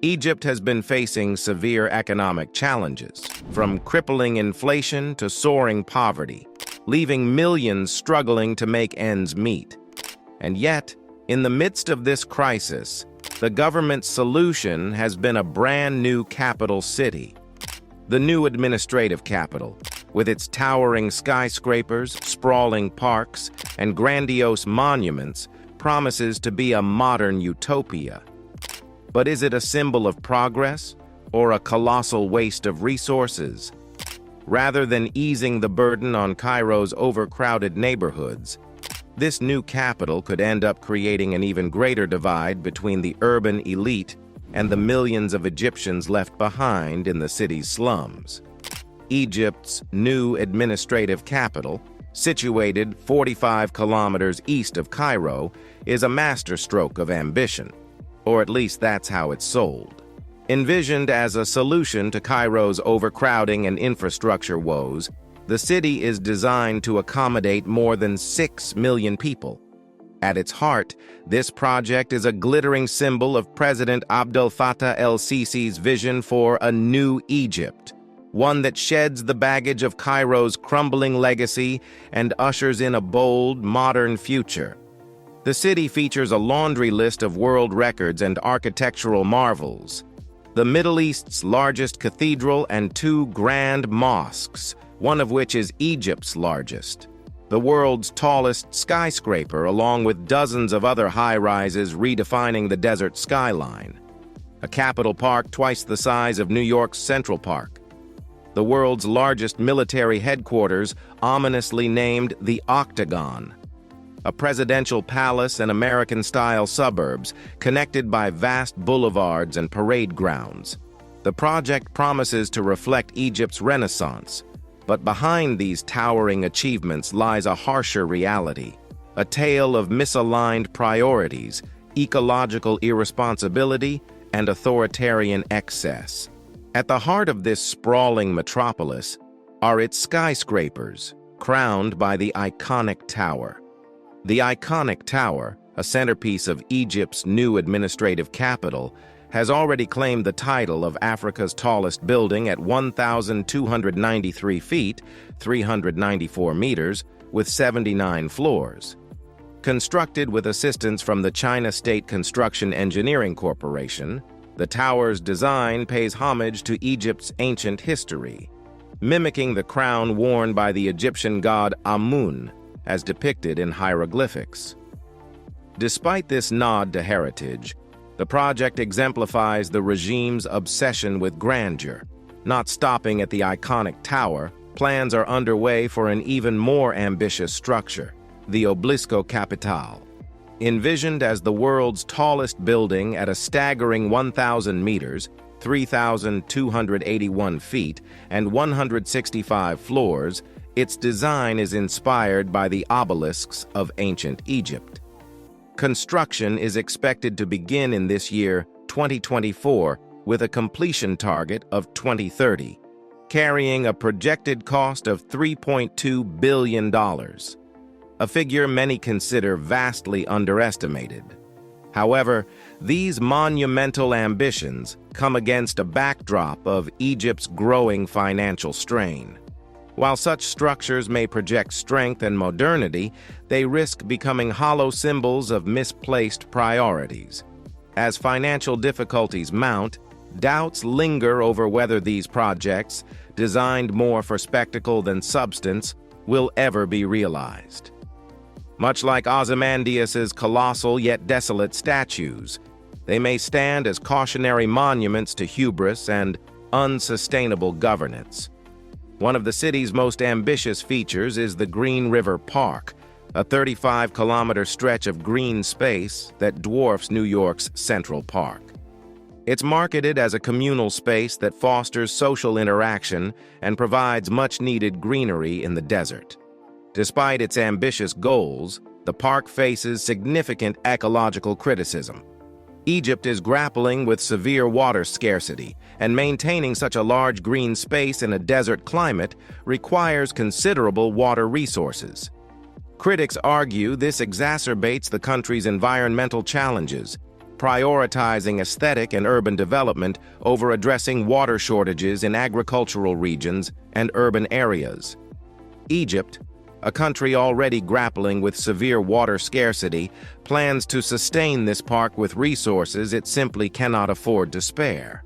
Egypt has been facing severe economic challenges, from crippling inflation to soaring poverty, leaving millions struggling to make ends meet. And yet, in the midst of this crisis, the government's solution has been a brand new capital city. The new administrative capital, with its towering skyscrapers, sprawling parks, and grandiose monuments, promises to be a modern utopia. But is it a symbol of progress or a colossal waste of resources? Rather than easing the burden on Cairo's overcrowded neighborhoods, this new capital could end up creating an even greater divide between the urban elite and the millions of Egyptians left behind in the city's slums. Egypt's new administrative capital, situated 45 kilometers east of Cairo, is a masterstroke of ambition, or at least that's how it's sold. Envisioned as a solution to Cairo's overcrowding and infrastructure woes, the city is designed to accommodate more than 6 million people. At its heart, this project is a glittering symbol of President Abdel Fattah el-Sisi's vision for a new Egypt, one that sheds the baggage of Cairo's crumbling legacy and ushers in a bold, modern future. The city features a laundry list of world records and architectural marvels: the Middle East's largest cathedral and 2 grand mosques, one of which is Egypt's largest, the world's tallest skyscraper, along with dozens of other high-rises redefining the desert skyline, a capital park twice the size of New York's Central Park, the world's largest military headquarters, ominously named the Octagon, a presidential palace and American-style suburbs connected by vast boulevards and parade grounds. The project promises to reflect Egypt's Renaissance, but behind these towering achievements lies a harsher reality, a tale of misaligned priorities, ecological irresponsibility, and authoritarian excess. At the heart of this sprawling metropolis are its skyscrapers, crowned by the iconic tower. The iconic tower, a centerpiece of Egypt's new administrative capital, has already claimed the title of Africa's tallest building at 1,293 feet, 394 meters, with 79 floors. Constructed with assistance from the China State Construction Engineering Corporation, the tower's design pays homage to Egypt's ancient history, mimicking the crown worn by the Egyptian god Amun, as depicted in hieroglyphics. Despite this nod to heritage, the project exemplifies the regime's obsession with grandeur. Not stopping at the iconic tower, plans are underway for an even more ambitious structure, the Obelisko Capital. Envisioned as the world's tallest building at a staggering 1,000 meters, 3,281 feet, and 165 floors, its design is inspired by the obelisks of ancient Egypt. Construction is expected to begin in this year, 2024, with a completion target of 2030, carrying a projected cost of $3.2 billion, a figure many consider vastly underestimated. However, these monumental ambitions come against a backdrop of Egypt's growing financial strain. While such structures may project strength and modernity, they risk becoming hollow symbols of misplaced priorities. As financial difficulties mount, doubts linger over whether these projects, designed more for spectacle than substance, will ever be realized. Much like Ozymandias' colossal yet desolate statues, they may stand as cautionary monuments to hubris and unsustainable governance. One of the city's most ambitious features is the Green River Park, a 35-kilometer stretch of green space that dwarfs New York's Central Park. It's marketed as a communal space that fosters social interaction and provides much-needed greenery in the desert. Despite its ambitious goals, the park faces significant ecological criticism. Egypt is grappling with severe water scarcity, and maintaining such a large green space in a desert climate requires considerable water resources. Critics argue this exacerbates the country's environmental challenges, prioritizing aesthetic and urban development over addressing water shortages in agricultural regions and urban areas. Egypt, a country already grappling with severe water scarcity, plans to sustain this park with resources it simply cannot afford to spare.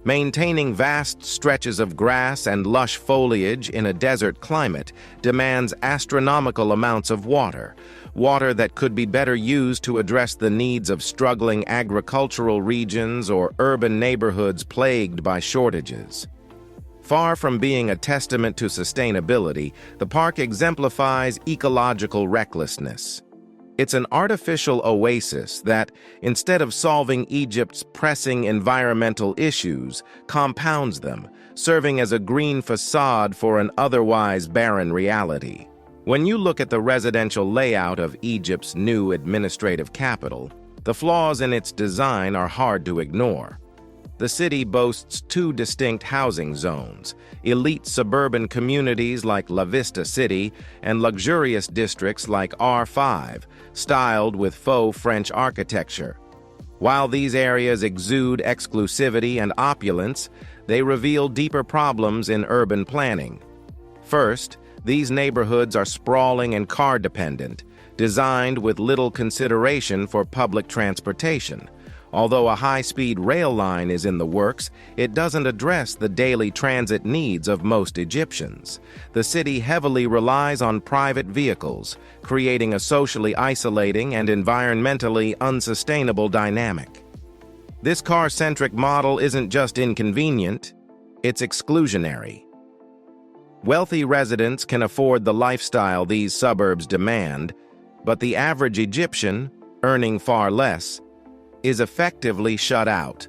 Maintaining vast stretches of grass and lush foliage in a desert climate demands astronomical amounts of water that could be better used to address the needs of struggling agricultural regions or urban neighborhoods plagued by shortages. Far from being a testament to sustainability, the park exemplifies ecological recklessness. It's an artificial oasis that, instead of solving Egypt's pressing environmental issues, compounds them, serving as a green facade for an otherwise barren reality. When you look at the residential layout of Egypt's new administrative capital, the flaws in its design are hard to ignore. The city boasts two distinct housing zones: elite suburban communities like La Vista City and luxurious districts like R5, styled with faux French architecture. While these areas exude exclusivity and opulence, they reveal deeper problems in urban planning. First, these neighborhoods are sprawling and car-dependent, designed with little consideration for public transportation. Although a high-speed rail line is in the works, it doesn't address the daily transit needs of most Egyptians. The city heavily relies on private vehicles, creating a socially isolating and environmentally unsustainable dynamic. This car-centric model isn't just inconvenient, it's exclusionary. Wealthy residents can afford the lifestyle these suburbs demand, but the average Egyptian, earning far less, is effectively shut out.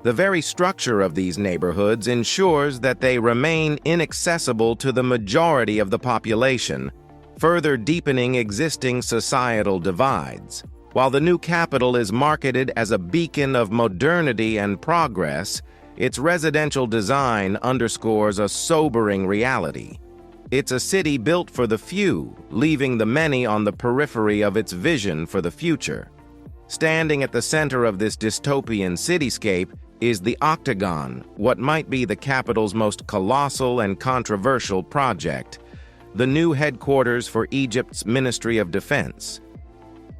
The very structure of these neighborhoods ensures that they remain inaccessible to the majority of the population, further deepening existing societal divides. While the new capital is marketed as a beacon of modernity and progress, its residential design underscores a sobering reality. It's a city built for the few, leaving the many on the periphery of its vision for the future. Standing at the center of this dystopian cityscape is the Octagon, what might be the capital's most colossal and controversial project, the new headquarters for Egypt's Ministry of Defense.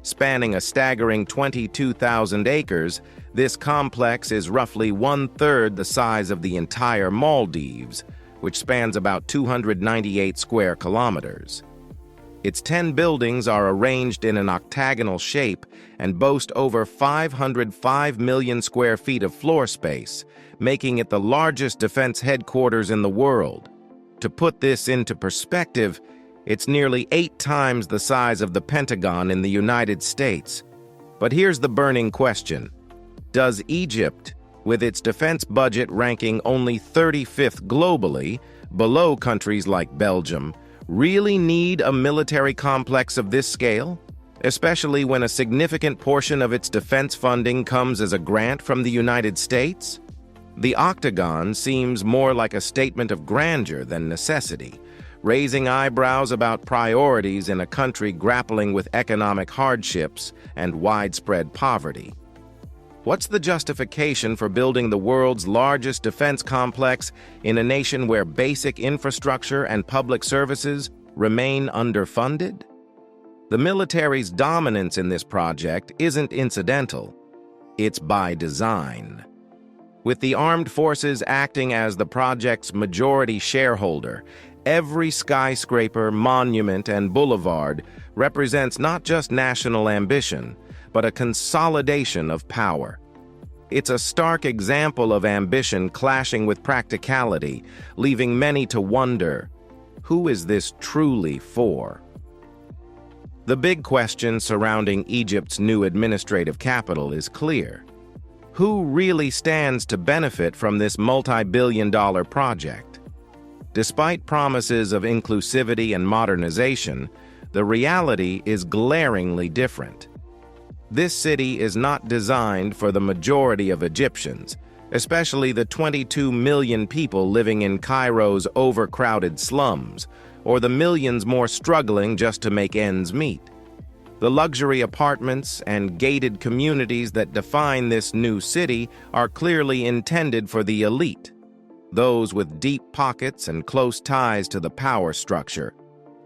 Spanning a staggering 22,000 acres, this complex is roughly one-third the size of the entire Maldives, which spans about 298 square kilometers. Its 10 buildings are arranged in an octagonal shape and boast over 505 million square feet of floor space, making it the largest defense headquarters in the world. To put this into perspective, it's nearly 8 times the size of the Pentagon in the United States. But here's the burning question. Does Egypt, with its defense budget ranking only 35th globally, below countries like Belgium, really need a military complex of this scale? Especially when a significant portion of its defense funding comes as a grant from the United States? The Octagon seems more like a statement of grandeur than necessity, raising eyebrows about priorities in a country grappling with economic hardships and widespread poverty. What's the justification for building the world's largest defense complex in a nation where basic infrastructure and public services remain underfunded? The military's dominance in this project isn't incidental. It's by design. With the armed forces acting as the project's majority shareholder, every skyscraper, monument, and boulevard represents not just national ambition, but a consolidation of power. It's a stark example of ambition clashing with practicality, leaving many to wonder, who is this truly for? The big question surrounding Egypt's new administrative capital is clear. Who really stands to benefit from this multi-billion-dollar project? Despite promises of inclusivity and modernization, the reality is glaringly different. This city is not designed for the majority of Egyptians, especially the 22 million people living in Cairo's overcrowded slums, or the millions more struggling just to make ends meet. The luxury apartments and gated communities that define this new city are clearly intended for the elite, those with deep pockets and close ties to the power structure,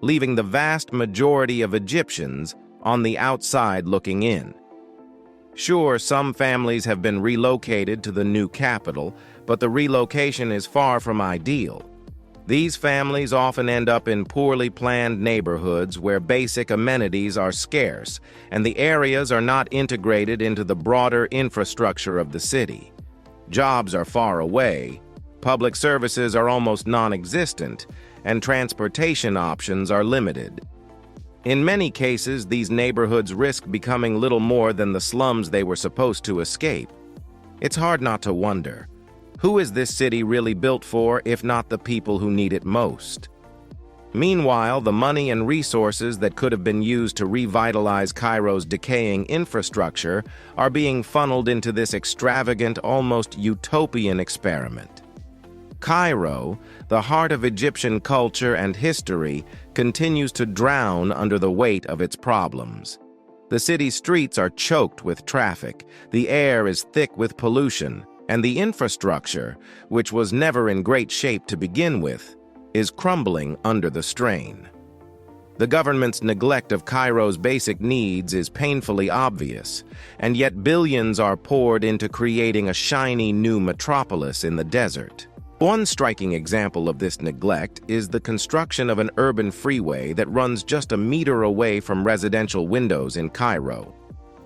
leaving the vast majority of Egyptians on the outside looking in. Sure, some families have been relocated to the new capital, but the relocation is far from ideal. These families often end up in poorly planned neighborhoods where basic amenities are scarce, and the areas are not integrated into the broader infrastructure of the city. Jobs are far away, public services are almost non-existent, and transportation options are limited. In many cases, these neighborhoods risk becoming little more than the slums they were supposed to escape. It's hard not to wonder, who is this city really built for if not the people who need it most? Meanwhile, the money and resources that could have been used to revitalize Cairo's decaying infrastructure are being funneled into this extravagant, almost utopian experiment. Cairo, the heart of Egyptian culture and history, continues to drown under the weight of its problems. The city's streets are choked with traffic, the air is thick with pollution, and the infrastructure, which was never in great shape to begin with, is crumbling under the strain. The government's neglect of Cairo's basic needs is painfully obvious, and yet billions are poured into creating a shiny new metropolis in the desert. One striking example of this neglect is the construction of an urban freeway that runs just a meter away from residential windows in Cairo.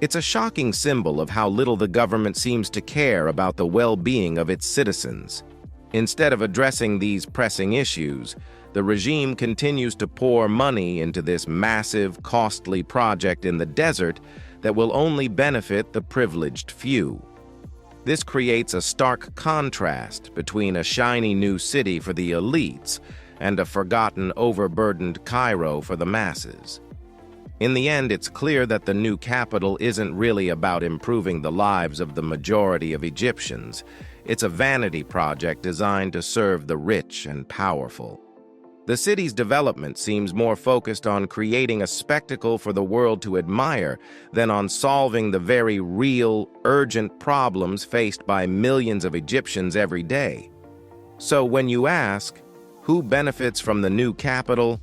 It's a shocking symbol of how little the government seems to care about the well-being of its citizens. Instead of addressing these pressing issues, the regime continues to pour money into this massive, costly project in the desert that will only benefit the privileged few. This creates a stark contrast between a shiny new city for the elites and a forgotten, overburdened Cairo for the masses. In the end, it's clear that the new capital isn't really about improving the lives of the majority of Egyptians. It's a vanity project designed to serve the rich and powerful. The city's development seems more focused on creating a spectacle for the world to admire than on solving the very real, urgent problems faced by millions of Egyptians every day. So when you ask, who benefits from the new capital?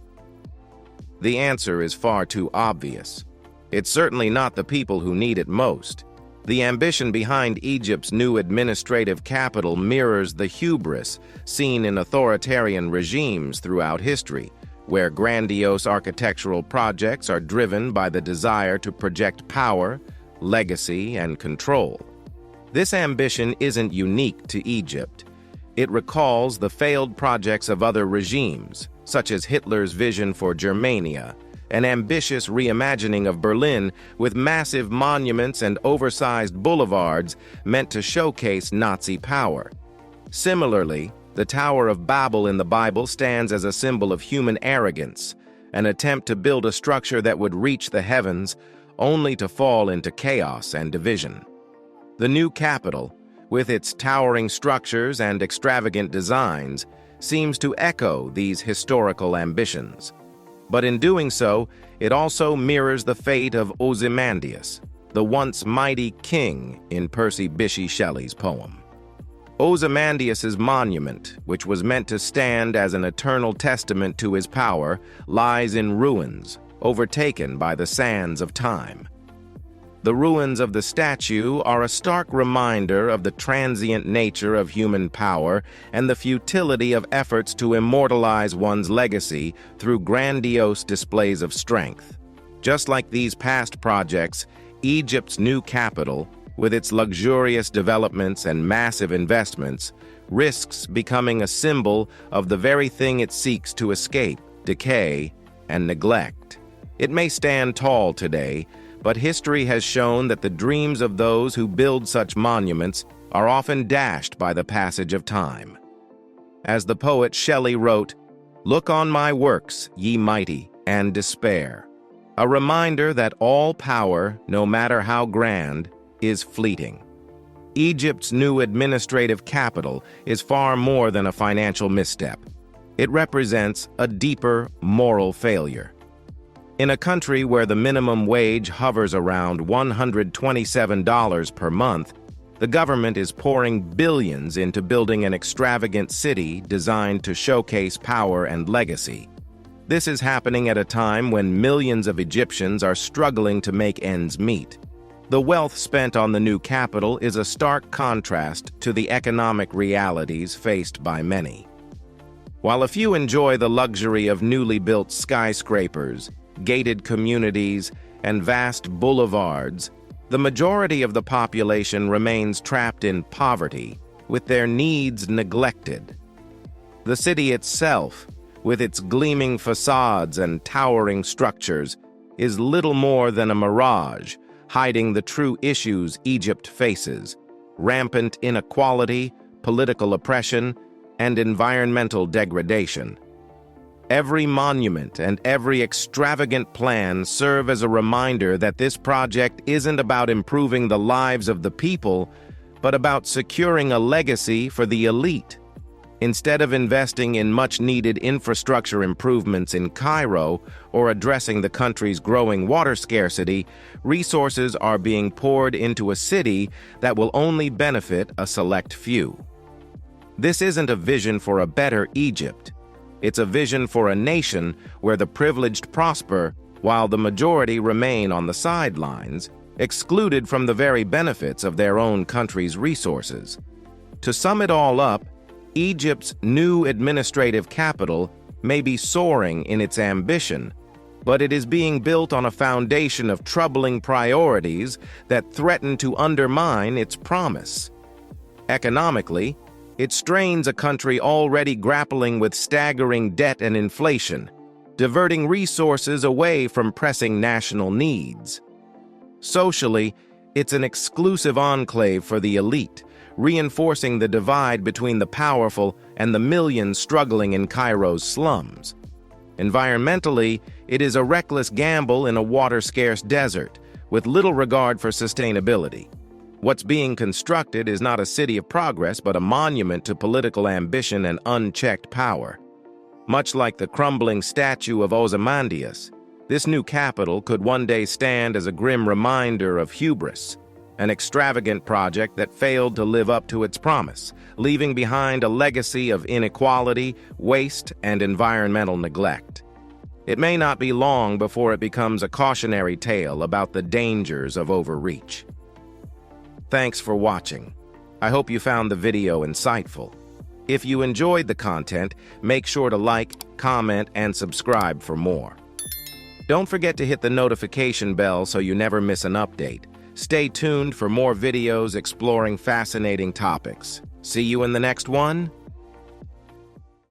The answer is far too obvious. It's certainly not the people who need it most. The ambition behind Egypt's new administrative capital mirrors the hubris seen in authoritarian regimes throughout history, where grandiose architectural projects are driven by the desire to project power, legacy, and control. This ambition isn't unique to Egypt. It recalls the failed projects of other regimes, such as Hitler's vision for Germania, an ambitious reimagining of Berlin with massive monuments and oversized boulevards meant to showcase Nazi power. Similarly, the Tower of Babel in the Bible stands as a symbol of human arrogance, an attempt to build a structure that would reach the heavens only to fall into chaos and division. The new capital, with its towering structures and extravagant designs, seems to echo these historical ambitions. But in doing so, it also mirrors the fate of Ozymandias, the once mighty king in Percy Bysshe Shelley's poem. Ozymandias' monument, which was meant to stand as an eternal testament to his power, lies in ruins, overtaken by the sands of time. The ruins of the statue are a stark reminder of the transient nature of human power and the futility of efforts to immortalize one's legacy through grandiose displays of strength. Just like these past projects, Egypt's new capital, with its luxurious developments and massive investments, risks becoming a symbol of the very thing it seeks to escape: decay and neglect. It may stand tall today, but history has shown that the dreams of those who build such monuments are often dashed by the passage of time. As the poet Shelley wrote, "Look on my works, ye mighty, and despair," a reminder that all power, no matter how grand, is fleeting. Egypt's new administrative capital is far more than a financial misstep. It represents a deeper moral failure. In a country where the minimum wage hovers around $127 per month, the government is pouring billions into building an extravagant city designed to showcase power and legacy. This is happening at a time when millions of Egyptians are struggling to make ends meet. The wealth spent on the new capital is a stark contrast to the economic realities faced by many. While a few enjoy the luxury of newly built skyscrapers, gated communities, and vast boulevards, the majority of the population remains trapped in poverty, with their needs neglected. The city itself, with its gleaming facades and towering structures, is little more than a mirage, hiding the true issues Egypt faces: rampant inequality, political oppression, and environmental degradation. Every monument and every extravagant plan serve as a reminder that this project isn't about improving the lives of the people, but about securing a legacy for the elite. Instead of investing in much-needed infrastructure improvements in Cairo or addressing the country's growing water scarcity, resources are being poured into a city that will only benefit a select few. This isn't a vision for a better Egypt. It's a vision for a nation where the privileged prosper while the majority remain on the sidelines, excluded from the very benefits of their own country's resources. To sum it all up, Egypt's new administrative capital may be soaring in its ambition, but it is being built on a foundation of troubling priorities that threaten to undermine its promise. Economically, it strains a country already grappling with staggering debt and inflation, diverting resources away from pressing national needs. Socially, it's an exclusive enclave for the elite, reinforcing the divide between the powerful and the millions struggling in Cairo's slums. Environmentally, it is a reckless gamble in a water-scarce desert, with little regard for sustainability. What's being constructed is not a city of progress, but a monument to political ambition and unchecked power. Much like the crumbling statue of Ozymandias, this new capital could one day stand as a grim reminder of hubris, an extravagant project that failed to live up to its promise, leaving behind a legacy of inequality, waste, and environmental neglect. It may not be long before it becomes a cautionary tale about the dangers of overreach. Thanks for watching. I hope you found the video insightful. If you enjoyed the content, make sure to like, comment, and subscribe for more. Don't forget to hit the notification bell so you never miss an update. Stay tuned for more videos exploring fascinating topics. See you in the next one.